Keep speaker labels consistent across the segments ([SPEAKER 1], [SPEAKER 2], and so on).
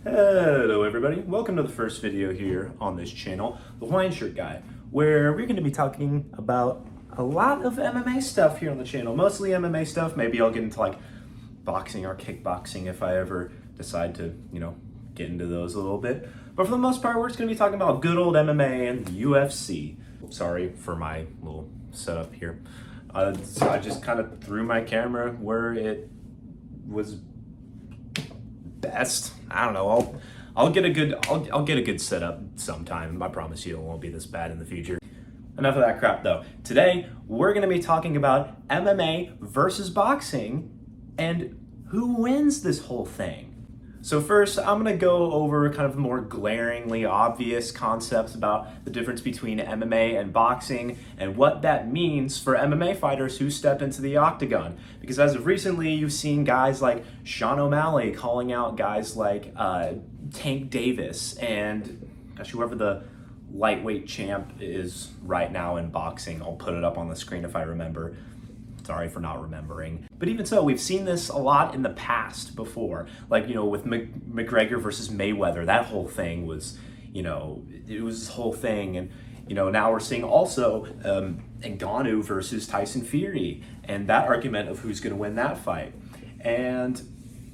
[SPEAKER 1] Hello everybody, welcome to the first video here on this channel, The Hawaiian Shirt Guy, where we're going to be talking about a lot of MMA stuff here on the channel, mostly MMA stuff. Maybe I'll get into like boxing or kickboxing if I ever decide to, get into those a little bit. But for the most part, we're just going to be talking about good old MMA and the UFC. Sorry for my little setup here. So I just kind of threw my camera where it was best. I don't know. I'll get a good setup sometime. I promise you it won't be this bad in the future. Enough of that crap though. Today we're going to be talking about MMA versus boxing and who wins this whole thing. So first, I'm going to go over kind of more glaringly obvious concepts about the difference between MMA and boxing and what that means for MMA fighters who step into the octagon. Because as of recently, you've seen guys like Sean O'Malley calling out guys like Tank Davis and gosh, whoever the lightweight champ is right now in boxing. I'll put it up on the screen if I remember. Sorry for not remembering. But even so, we've seen this a lot in the past before. Like, with McGregor versus Mayweather, that whole thing was, it was this whole thing. And, now we're seeing also Ngannou versus Tyson Fury and that argument of who's going to win that fight. And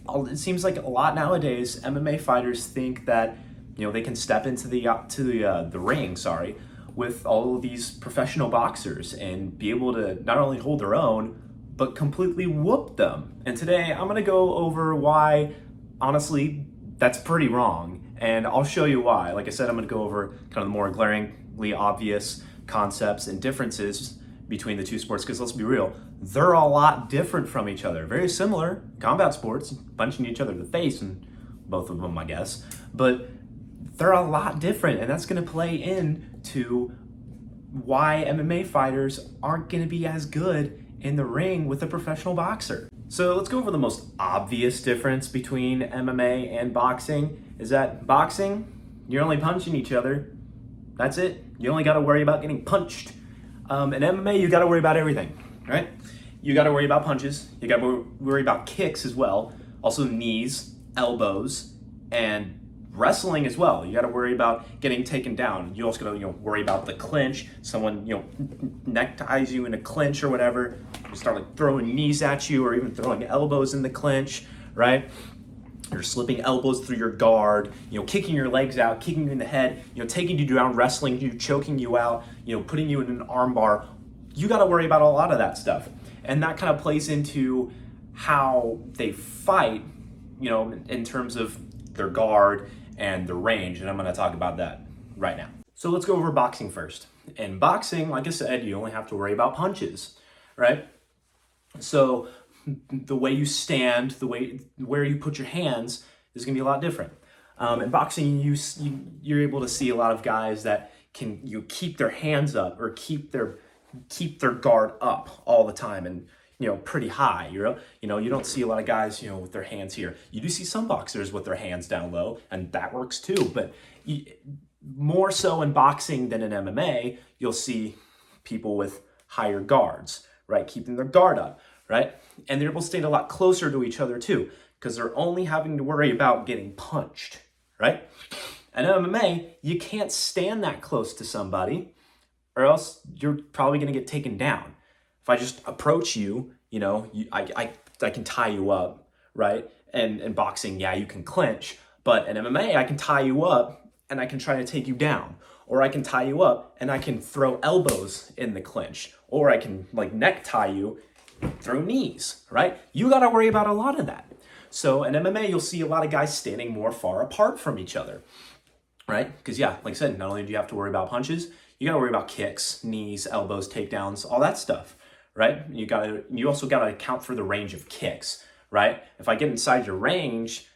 [SPEAKER 1] it seems like a lot nowadays, MMA fighters think that, they can step into the ring, with all of these professional boxers and be able to not only hold their own, but completely whoop them. And today I'm gonna go over why, honestly, that's pretty wrong. And I'll show you why. Like I said, I'm gonna go over kind of the more glaringly obvious concepts and differences between the two sports, because let's be real, they're a lot different from each other. Very similar, combat sports, punching each other in the face, and both of them, I guess. But they're a lot different, and that's going to play into why MMA fighters aren't going to be as good in the ring with a professional boxer. So let's go over the most obvious difference between MMA and boxing. Is that boxing, you're only punching each other. That's it. You only got to worry about getting punched. In MMA, you got to worry about everything, right? You got to worry about punches. You got to worry about kicks as well. Also knees, elbows, and wrestling as well. You got to worry about getting taken down. You also got to worry about the clinch. Someone neckties you in a clinch or whatever. You start like throwing knees at you or even throwing elbows in the clinch, right? You're slipping elbows through your guard, kicking your legs out, kicking you in the head, taking you down, wrestling you, choking you out, putting you in an arm bar. You got to worry about a lot of that stuff. And that kind of plays into how they fight, in terms of their guard and the range, and I'm going to talk about that right now. So let's go over boxing first. In boxing, like I said, you only have to worry about punches, right? So the way you stand, where you put your hands is going to be a lot different. In boxing, you're able to see a lot of guys that can keep their hands up or keep their guard up all the time and pretty high. You don't see a lot of guys, with their hands here. You do see some boxers with their hands down low, and that works too. But more so in boxing than in MMA, you'll see people with higher guards, right? Keeping their guard up, right? And they're able to stand a lot closer to each other too, because they're only having to worry about getting punched, right? And in MMA, you can't stand that close to somebody, or else you're probably going to get taken down. If I just approach you, I can tie you up, right? And in boxing, yeah, you can clinch. But in MMA, I can tie you up and I can try to take you down. Or I can tie you up and I can throw elbows in the clinch. Or I can neck tie you, throw knees, right? You got to worry about a lot of that. So in MMA, you'll see a lot of guys standing more far apart from each other, right? Because yeah, like I said, not only do you have to worry about punches, you got to worry about kicks, knees, elbows, takedowns, all that stuff. Right? You also got to account for the range of kicks, right? If I get inside your range,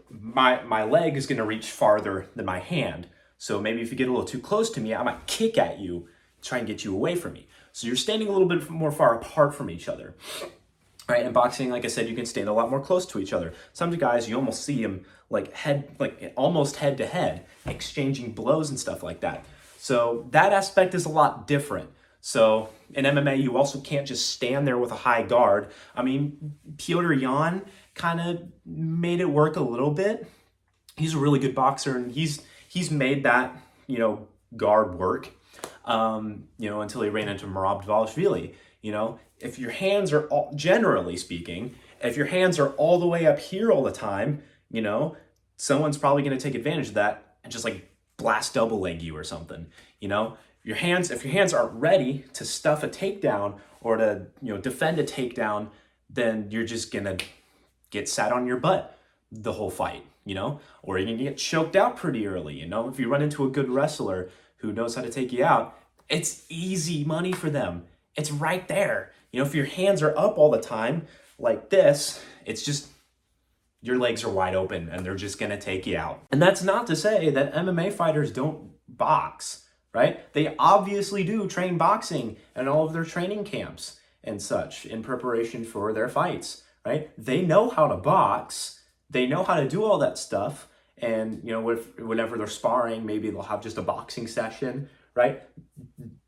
[SPEAKER 1] my leg is going to reach farther than my hand. So maybe if you get a little too close to me, I might kick at you, try and get you away from me. So you're standing a little bit more far apart from each other. Right? In boxing, like I said, you can stand a lot more close to each other. Some guys, you almost see them almost head to head, exchanging blows and stuff like that. So that aspect is a lot different. So in MMA, you also can't just stand there with a high guard. I mean, Petr Yan kind of made it work a little bit, he's a really good boxer, and he's made that, guard work, until he ran into Merab Dvalishvili. If your hands are generally speaking, if your hands are all the way up here all the time, someone's probably going to take advantage of that and just like blast double leg you or something. If your hands aren't ready to stuff a takedown or to defend a takedown, then you're just gonna get sat on your butt the whole fight, or you can get choked out pretty early. If you run into a good wrestler who knows how to take you out, it's easy money for them. It's right there. If your hands are up all the time like this, it's just your legs are wide open and they're just gonna take you out. And that's not to say that MMA fighters don't box, right? They obviously do train boxing and all of their training camps and such in preparation for their fights, right? They know how to box, they know how to do all that stuff. And, whenever they're sparring, maybe they'll have just a boxing session, right?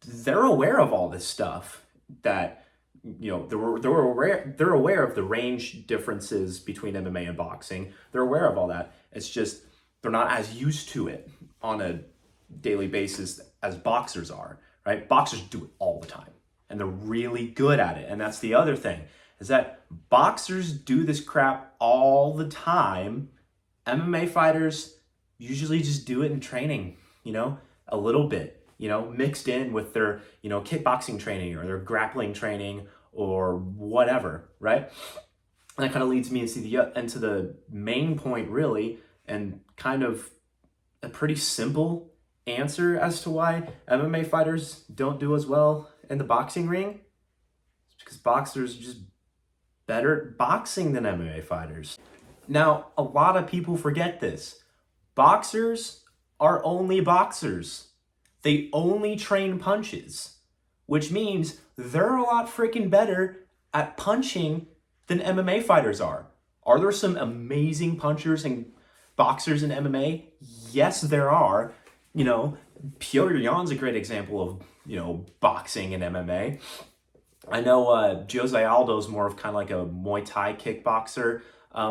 [SPEAKER 1] They're aware of all this stuff that, they're aware of the range differences between MMA and boxing. They're aware of all that. It's just, they're not as used to it on a daily basis as boxers are, right? Boxers do it all the time and they're really good at it. And that's the other thing, is that boxers do this crap all the time. MMA fighters usually just do it in training, a little bit, mixed in with their, kickboxing training or their grappling training or whatever, right? And that kind of leads me into the main point, really, and kind of a pretty simple answer as to why MMA fighters don't do as well in the boxing ring. It's because boxers are just better at boxing than MMA fighters. Now, a lot of people forget this. Boxers are only boxers. They only train punches, which means they're a lot freaking better at punching than MMA fighters are. Are there some amazing punchers and boxers in MMA? Yes, there are. Petr Yan's a great example of, boxing and MMA. I know Jose Aldo's more of kind of like a Muay Thai kickboxer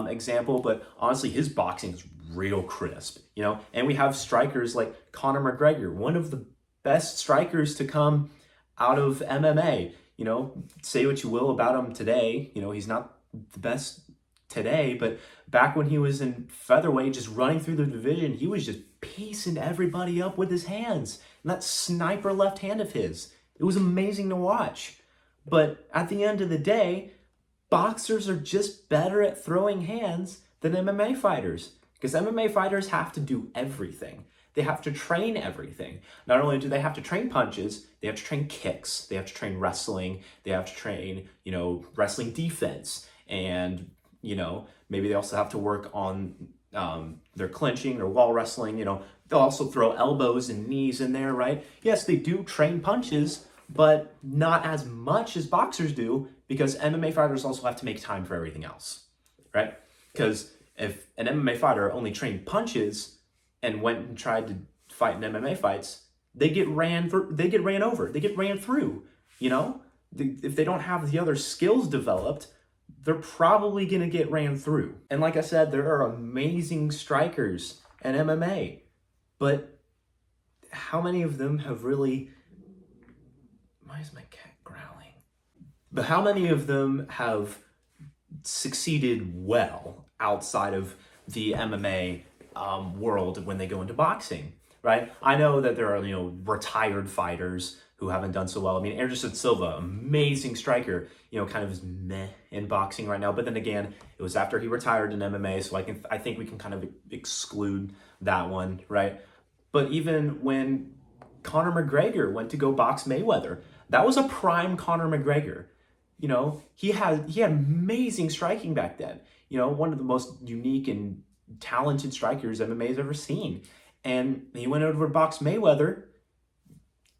[SPEAKER 1] example, but honestly, his boxing is real crisp, and we have strikers like Conor McGregor, one of the best strikers to come out of MMA. Say what you will about him today, he's not the best today, but back when he was in featherweight, just running through the division, he was just piecing everybody up with his hands, and that sniper left hand of his, it was amazing to watch. But at the end of the day, boxers are just better at throwing hands than MMA fighters, because MMA fighters have to do everything. They have to train everything. Not only do they have to train punches, they have to train kicks, they have to train wrestling, they have to train, wrestling defense, and, maybe they also have to work on their clinching or wall wrestling. They'll also throw elbows and knees in there, right? Yes, they do train punches, but not as much as boxers do, because MMA fighters also have to make time for everything else, right? Because if an MMA fighter only trained punches and went and tried to fight in MMA fights, they get ran over, they get ran through, If they don't have the other skills developed, they're probably going to get ran through. And like I said, there are amazing strikers in MMA, but how many of them have really... Why is my cat growling? But how many of them have succeeded well outside of the MMA world when they go into boxing, right? I know that there are, retired fighters who haven't done so well. I mean, Anderson Silva, amazing striker, kind of is meh in boxing right now. But then again, it was after he retired in MMA, so I think we can kind of exclude that one, right? But even when Conor McGregor went to go box Mayweather, that was a prime Conor McGregor. He had amazing striking back then. One of the most unique and talented strikers MMA's ever seen. And he went over to box Mayweather,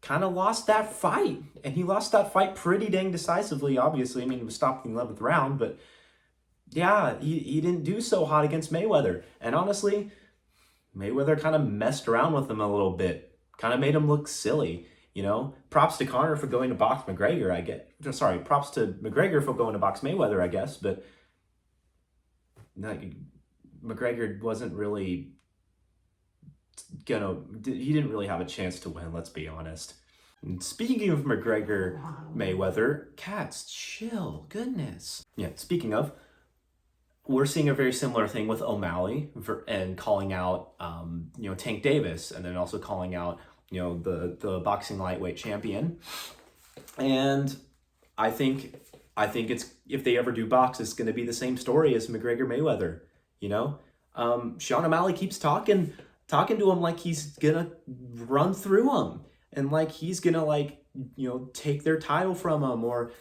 [SPEAKER 1] kind of lost that fight. And he lost that fight pretty dang decisively, obviously. I mean, he was stopped in the 11th round, but yeah, he didn't do so hot against Mayweather. And honestly, Mayweather kind of messed around with him a little bit, kind of made him look silly. Props to Conor for going to box McGregor, I get. Sorry, props to McGregor for going to box Mayweather, I guess. But McGregor wasn't really he didn't really have a chance to win, let's be honest. And speaking of McGregor Mayweather, cats, chill, goodness. Yeah, speaking of, we're seeing a very similar thing with O'Malley and calling out, Tank Davis, and then also calling out, the boxing lightweight champion. And I think it's, if they ever do box, it's going to be the same story as McGregor Mayweather. Sean O'Malley keeps talking to him like he's gonna run through him, and like he's gonna take their title from him or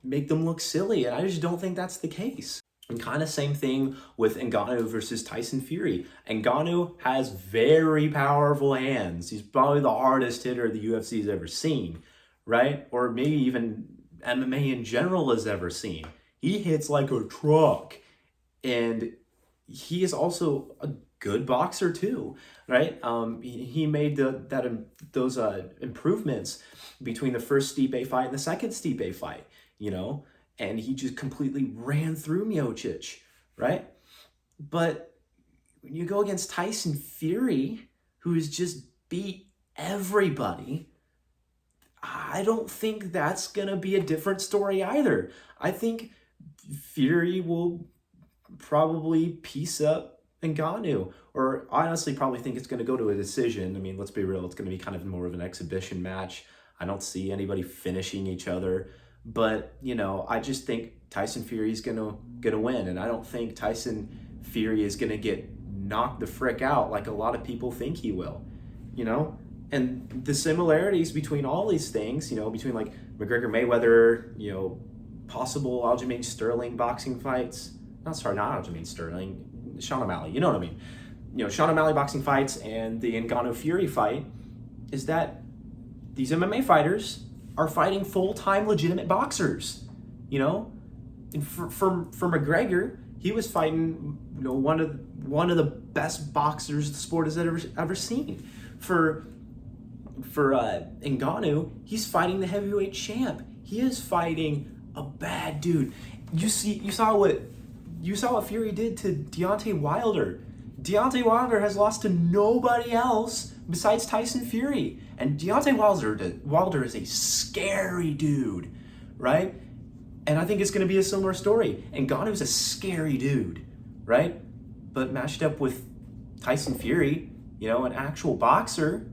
[SPEAKER 1] make them look silly. And I just don't think that's the case. And kind of same thing with Ngannou versus Tyson Fury. Ngannou has very powerful hands. He's probably the hardest hitter the UFC's ever seen, right? Or maybe even MMA in general has ever seen. He hits like a truck. And he is also a good boxer too, right? He made those improvements between the first Stipe fight and the second Stipe fight, and he just completely ran through Miocic, right? But when you go against Tyson Fury, who's just beat everybody, I don't think that's gonna be a different story either. I think Fury will probably piece up Ngannou, or I honestly probably think it's going to go to a decision. I mean, let's be real, it's going to be kind of more of an exhibition match. I don't see anybody finishing each other, but I just think Tyson Fury is gonna win, and I don't think Tyson Fury is gonna get knocked the frick out like a lot of people think he will. And the similarities between all these things, between like McGregor Mayweather, possible Aljamain Sterling boxing fights. Not Aljamain Sterling, Sean O'Malley, you know what I mean? Sean O'Malley boxing fights and the Ngannou Fury fight is that these MMA fighters are fighting full-time legitimate boxers, And for McGregor, he was fighting, one of the best boxers the sport has ever seen. For Ngannou, he's fighting the heavyweight champ. He is fighting a bad dude. You saw what Fury did to Deontay Wilder. Deontay Wilder has lost to nobody else besides Tyson Fury. And Deontay Wilder is a scary dude, right? And I think it's going to be a similar story. And Ngannou's a scary dude, right? But matched up with Tyson Fury, an actual boxer,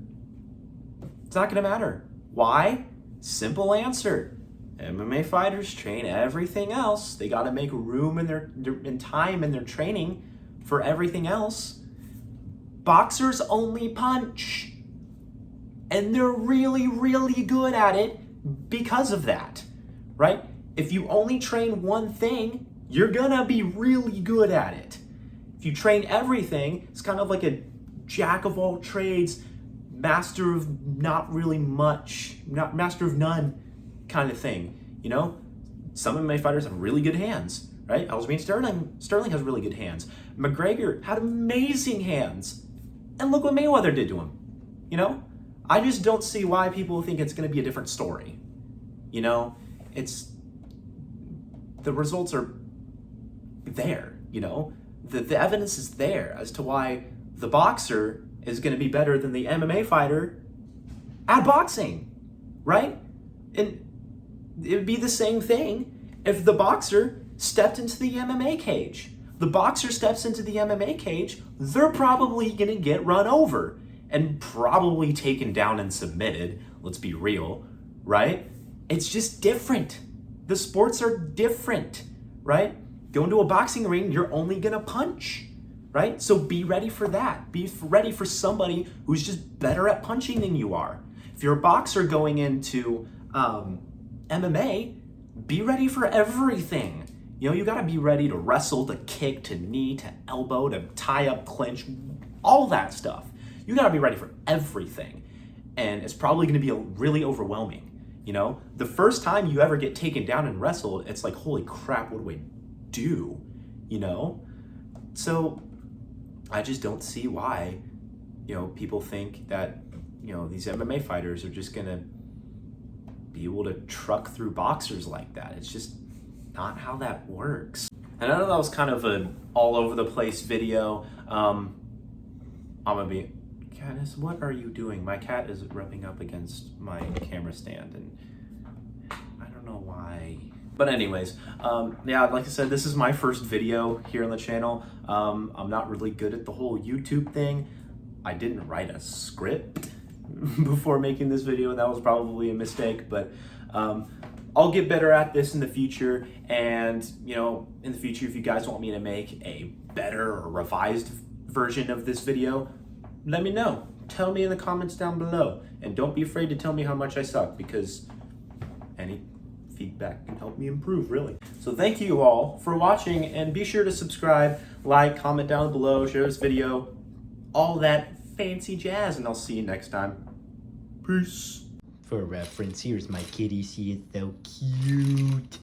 [SPEAKER 1] it's not going to matter. Why? Simple answer. MMA fighters train everything else. They got to make room in time in their training for everything else. Boxers only punch. And they're really, really good at it because of that, right? If you only train one thing, you're gonna be really good at it. If you train everything, it's kind of like a jack of all trades, master of not really much, not master of none kind of thing, Some MMA fighters have really good hands, right? Aljamain Sterling has really good hands. McGregor had amazing hands. And look what Mayweather did to him, I just don't see why people think it's going to be a different story. It's, the results are there, the evidence is there as to why the boxer is going to be better than the MMA fighter at boxing, right? And it would be the same thing if the boxer stepped into the MMA cage. The boxer steps into the MMA cage, they're probably going to get run over and probably taken down and submitted. Let's be real, right? It's just different. The sports are different, right? Go into a boxing ring, you're only going to punch, right? So be ready for that. Be ready for somebody who's just better at punching than you are. If you're a boxer going into MMA, be ready for everything. You got to be ready to wrestle, to kick, to knee, to elbow, to tie up, clinch, all that stuff. You got to be ready for everything. And it's probably going to be really overwhelming. The first time you ever get taken down and wrestled, it's like, holy crap, what do I do? So I just don't see why, people think that, these MMA fighters are just going to be able to truck through boxers like that. It's just not how that works. And I know that was kind of an all over the place video. I'm gonna be Katniss, what are you doing? My cat is rubbing up against my camera stand, and I don't know why. But anyways, yeah, like I said, this is my first video here on the channel. I'm not really good at the whole YouTube thing. I didn't write a script before making this video, and that was probably a mistake, but I'll get better at this in the future. And, you know, in the future, if you guys want me to make a better or revised version of this video, let me know. Tell me in the comments down below. And don't be afraid to tell me how much I suck, because any feedback can help me improve, really. So thank you all for watching, and be sure to subscribe, like, comment down below, share this video, all that fancy jazz, and I'll see you next time. Peace.
[SPEAKER 2] For reference, here's my kitty. She is so cute.